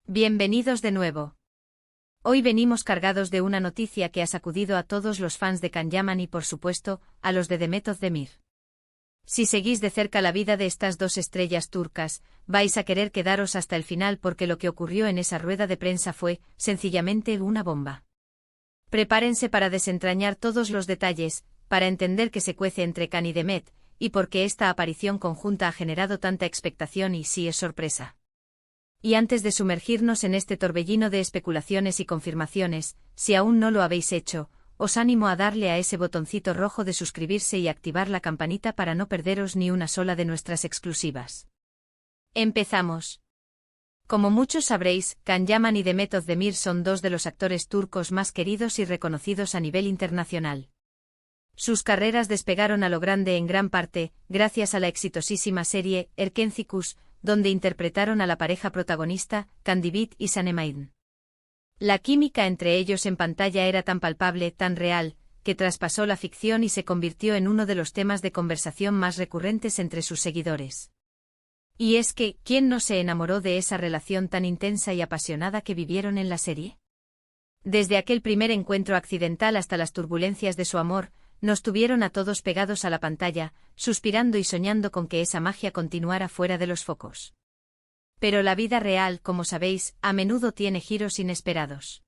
Bienvenidos de nuevo. Hoy venimos cargados de una noticia que ha sacudido a todos los fans de Can Yaman y por supuesto, a los de Demet Özdemir. Si seguís de cerca la vida de estas dos estrellas turcas, vais a querer quedaros hasta el final porque lo que ocurrió en esa rueda de prensa fue, sencillamente, una bomba. Prepárense para desentrañar todos los detalles, para entender qué se cuece entre Can y Demet, y por qué esta aparición conjunta ha generado tanta expectación y si es sorpresa. Y antes de sumergirnos en este torbellino de especulaciones y confirmaciones, si aún no lo habéis hecho, os animo a darle a ese botoncito rojo de suscribirse y activar la campanita para no perderos ni una sola de nuestras exclusivas. Empezamos. Como muchos sabréis, Can Yaman y Demet Özdemir son dos de los actores turcos más queridos y reconocidos a nivel internacional. Sus carreras despegaron a lo grande en gran parte, gracias a la exitosísima serie Erkenci, donde interpretaron a la pareja protagonista, Candibit y Sanem. La química entre ellos en pantalla era tan palpable, tan real, que traspasó la ficción y se convirtió en uno de los temas de conversación más recurrentes entre sus seguidores. Y es que, ¿quién no se enamoró de esa relación tan intensa y apasionada que vivieron en la serie? Desde aquel primer encuentro accidental hasta las turbulencias de su amor, nos tuvieron a todos pegados a la pantalla, suspirando y soñando con que esa magia continuara fuera de los focos. Pero la vida real, como sabéis, a menudo tiene giros inesperados.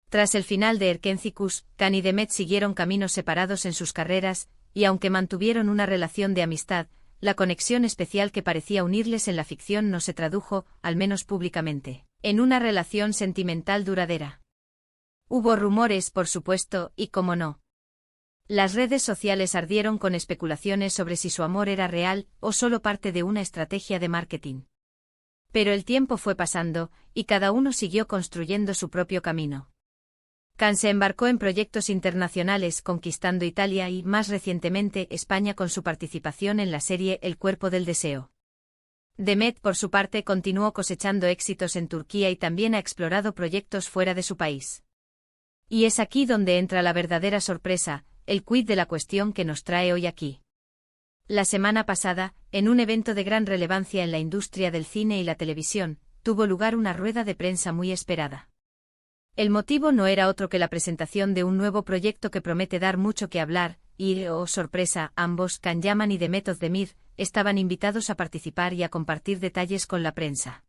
Tras el final de Erkenci, Can y Demet siguieron caminos separados en sus carreras, y aunque mantuvieron una relación de amistad, la conexión especial que parecía unirles en la ficción no se tradujo, al menos públicamente, en una relación sentimental duradera. Hubo rumores, por supuesto, y cómo no. Las redes sociales ardieron con especulaciones sobre si su amor era real o solo parte de una estrategia de marketing. Pero el tiempo fue pasando, y cada uno siguió construyendo su propio camino. Can se embarcó en proyectos internacionales conquistando Italia y, más recientemente, España con su participación en la serie El cuerpo del deseo. Demet, por su parte, continuó cosechando éxitos en Turquía y también ha explorado proyectos fuera de su país. Y es aquí donde entra la verdadera sorpresa, el quid de la cuestión que nos trae hoy aquí. La semana pasada, en un evento de gran relevancia en la industria del cine y la televisión, tuvo lugar una rueda de prensa muy esperada. El motivo no era otro que la presentación de un nuevo proyecto que promete dar mucho que hablar, y, oh sorpresa, ambos, Can Yaman y Demet Özdemir, estaban invitados a participar y a compartir detalles con la prensa.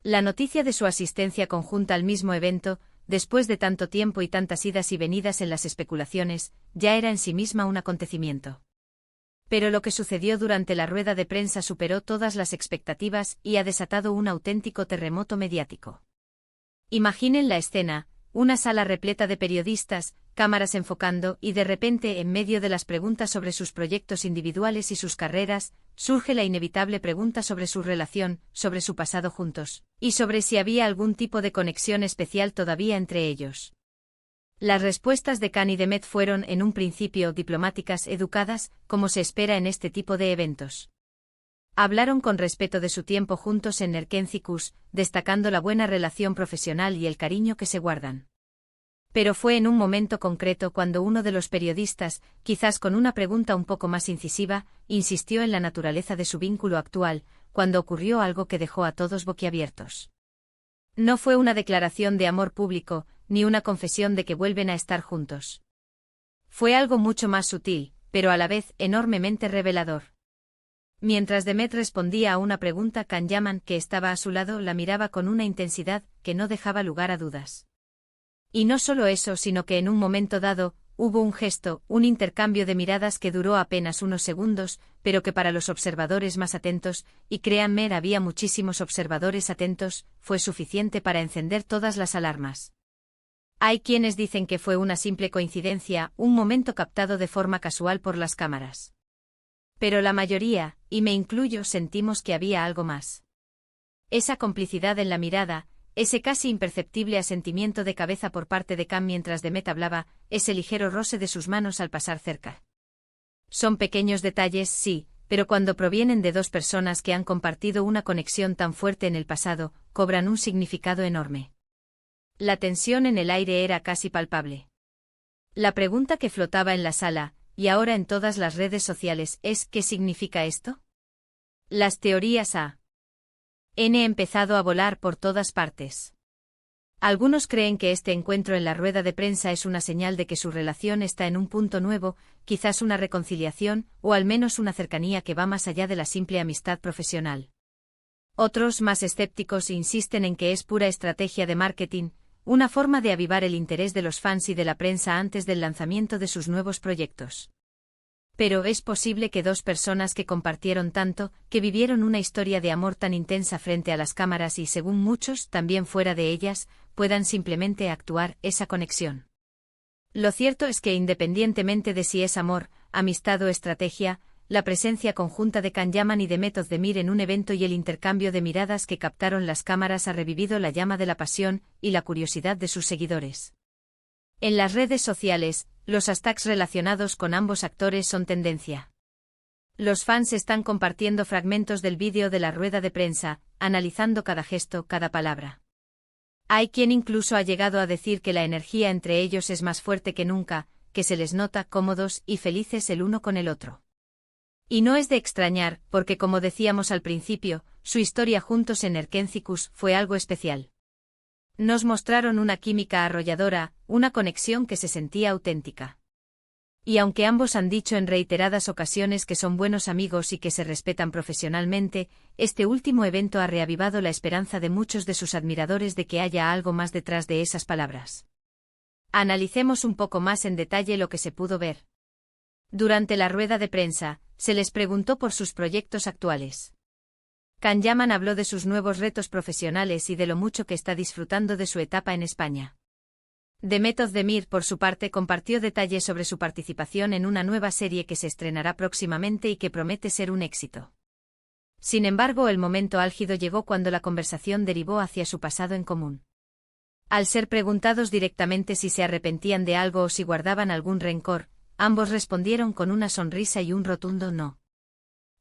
La noticia de su asistencia conjunta al mismo evento, después de tanto tiempo y tantas idas y venidas en las especulaciones, ya era en sí misma un acontecimiento. Pero lo que sucedió durante la rueda de prensa superó todas las expectativas y ha desatado un auténtico terremoto mediático. Imaginen la escena, una sala repleta de periodistas, cámaras enfocando y de repente en medio de las preguntas sobre sus proyectos individuales y sus carreras, surge la inevitable pregunta sobre su relación, sobre su pasado juntos, y sobre si había algún tipo de conexión especial todavía entre ellos. Las respuestas de Can y Demet fueron en un principio diplomáticas, educadas, como se espera en este tipo de eventos. Hablaron con respeto de su tiempo juntos en Erkenci, destacando la buena relación profesional y el cariño que se guardan. Pero fue en un momento concreto cuando uno de los periodistas, quizás con una pregunta un poco más incisiva, insistió en la naturaleza de su vínculo actual, cuando ocurrió algo que dejó a todos boquiabiertos. No fue una declaración de amor público, ni una confesión de que vuelven a estar juntos. Fue algo mucho más sutil, pero a la vez enormemente revelador. Mientras Demet respondía a una pregunta, Can Yaman, que estaba a su lado, la miraba con una intensidad que no dejaba lugar a dudas. Y no solo eso, sino que en un momento dado, hubo un gesto, un intercambio de miradas que duró apenas unos segundos, pero que para los observadores más atentos, y créanme, había muchísimos observadores atentos, fue suficiente para encender todas las alarmas. Hay quienes dicen que fue una simple coincidencia, un momento captado de forma casual por las cámaras. Pero la mayoría, y me incluyo, sentimos que había algo más. Esa complicidad en la mirada, ese casi imperceptible asentimiento de cabeza por parte de Can mientras Demet hablaba, ese ligero roce de sus manos al pasar cerca. Son pequeños detalles, sí, pero cuando provienen de dos personas que han compartido una conexión tan fuerte en el pasado, cobran un significado enorme. La tensión en el aire era casi palpable. La pregunta que flotaba en la sala, y ahora en todas las redes sociales, es ¿qué significa esto? Las teorías N empezado a volar por todas partes. Algunos creen que este encuentro en la rueda de prensa es una señal de que su relación está en un punto nuevo, quizás una reconciliación, o al menos una cercanía que va más allá de la simple amistad profesional. Otros, más escépticos, insisten en que es pura estrategia de marketing, una forma de avivar el interés de los fans y de la prensa antes del lanzamiento de sus nuevos proyectos. Pero es posible que dos personas que compartieron tanto, que vivieron una historia de amor tan intensa frente a las cámaras y, según muchos, también fuera de ellas, puedan simplemente actuar esa conexión. Lo cierto es que independientemente de si es amor, amistad o estrategia, la presencia conjunta de Can Yaman y de Method Demir en un evento y el intercambio de miradas que captaron las cámaras ha revivido la llama de la pasión y la curiosidad de sus seguidores. En las redes sociales, los hashtags relacionados con ambos actores son tendencia. Los fans están compartiendo fragmentos del vídeo de la rueda de prensa, analizando cada gesto, cada palabra. Hay quien incluso ha llegado a decir que la energía entre ellos es más fuerte que nunca, que se les nota cómodos y felices el uno con el otro. Y no es de extrañar, porque como decíamos al principio, su historia juntos en Erkencikus fue algo especial. Nos mostraron una química arrolladora, una conexión que se sentía auténtica. Y aunque ambos han dicho en reiteradas ocasiones que son buenos amigos y que se respetan profesionalmente, este último evento ha reavivado la esperanza de muchos de sus admiradores de que haya algo más detrás de esas palabras. Analicemos un poco más en detalle lo que se pudo ver. Durante la rueda de prensa, se les preguntó por sus proyectos actuales. Can Yaman habló de sus nuevos retos profesionales y de lo mucho que está disfrutando de su etapa en España. The Method Demir, por su parte, compartió detalles sobre su participación en una nueva serie que se estrenará próximamente y que promete ser un éxito. Sin embargo, el momento álgido llegó cuando la conversación derivó hacia su pasado en común. Al ser preguntados directamente si se arrepentían de algo o si guardaban algún rencor, ambos respondieron con una sonrisa y un rotundo no.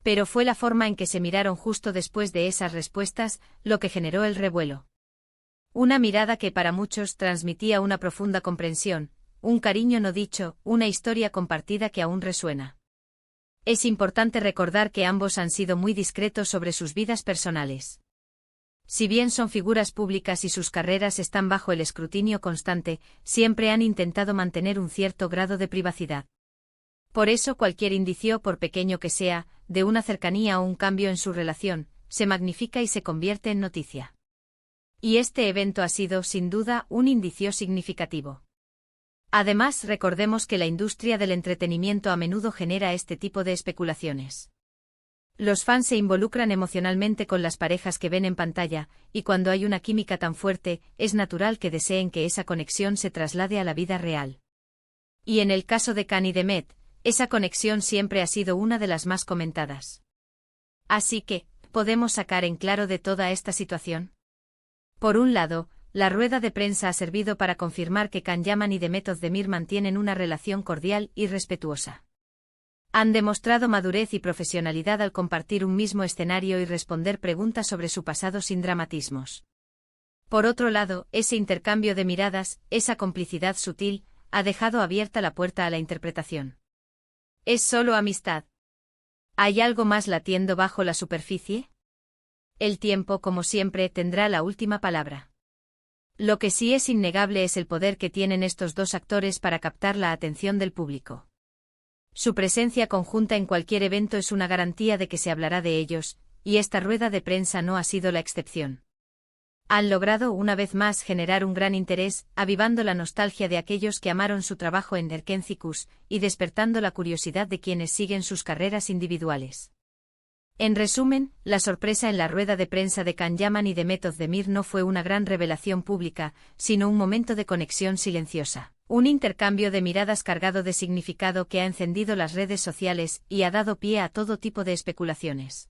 Pero fue la forma en que se miraron justo después de esas respuestas lo que generó el revuelo. Una mirada que para muchos transmitía una profunda comprensión, un cariño no dicho, una historia compartida que aún resuena. Es importante recordar que ambos han sido muy discretos sobre sus vidas personales. Si bien son figuras públicas y sus carreras están bajo el escrutinio constante, siempre han intentado mantener un cierto grado de privacidad. Por eso cualquier indicio, por pequeño que sea, de una cercanía o un cambio en su relación, se magnifica y se convierte en noticia. Y este evento ha sido, sin duda, un indicio significativo. Además, recordemos que la industria del entretenimiento a menudo genera este tipo de especulaciones. Los fans se involucran emocionalmente con las parejas que ven en pantalla, y cuando hay una química tan fuerte, es natural que deseen que esa conexión se traslade a la vida real. Y en el caso de Can y de Met, esa conexión siempre ha sido una de las más comentadas. Así que, ¿podemos sacar en claro de toda esta situación? Por un lado, la rueda de prensa ha servido para confirmar que Can Yaman y The Method Demir mantienen una relación cordial y respetuosa. Han demostrado madurez y profesionalidad al compartir un mismo escenario y responder preguntas sobre su pasado sin dramatismos. Por otro lado, ese intercambio de miradas, esa complicidad sutil, ha dejado abierta la puerta a la interpretación. ¿Es solo amistad? ¿Hay algo más latiendo bajo la superficie? El tiempo, como siempre, tendrá la última palabra. Lo que sí es innegable es el poder que tienen estos dos actores para captar la atención del público. Su presencia conjunta en cualquier evento es una garantía de que se hablará de ellos, y esta rueda de prensa no ha sido la excepción. Han logrado una vez más generar un gran interés, avivando la nostalgia de aquellos que amaron su trabajo en Erkencikus y despertando la curiosidad de quienes siguen sus carreras individuales. En resumen, la sorpresa en la rueda de prensa de Can Yaman y de Method Demir no fue una gran revelación pública, sino un momento de conexión silenciosa, un intercambio de miradas cargado de significado que ha encendido las redes sociales y ha dado pie a todo tipo de especulaciones.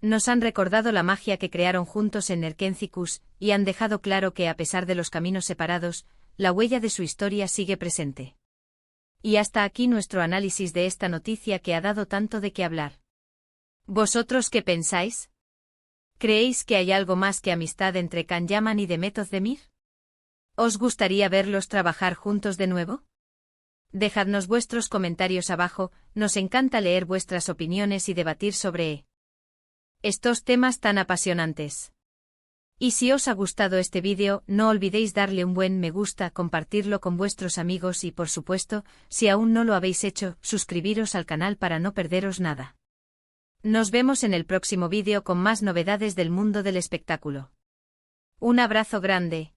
Nos han recordado la magia que crearon juntos en Erkencikus y han dejado claro que a pesar de los caminos separados, la huella de su historia sigue presente. Y hasta aquí nuestro análisis de esta noticia que ha dado tanto de qué hablar. ¿Vosotros qué pensáis? ¿Creéis que hay algo más que amistad entre Can Yaman y The Method Demir? ¿Os gustaría verlos trabajar juntos de nuevo? Dejadnos vuestros comentarios abajo, nos encanta leer vuestras opiniones y debatir sobre estos temas tan apasionantes. Y si os ha gustado este vídeo, no olvidéis darle un buen me gusta, compartirlo con vuestros amigos y por supuesto, si aún no lo habéis hecho, suscribiros al canal para no perderos nada. Nos vemos en el próximo vídeo con más novedades del mundo del espectáculo. Un abrazo grande.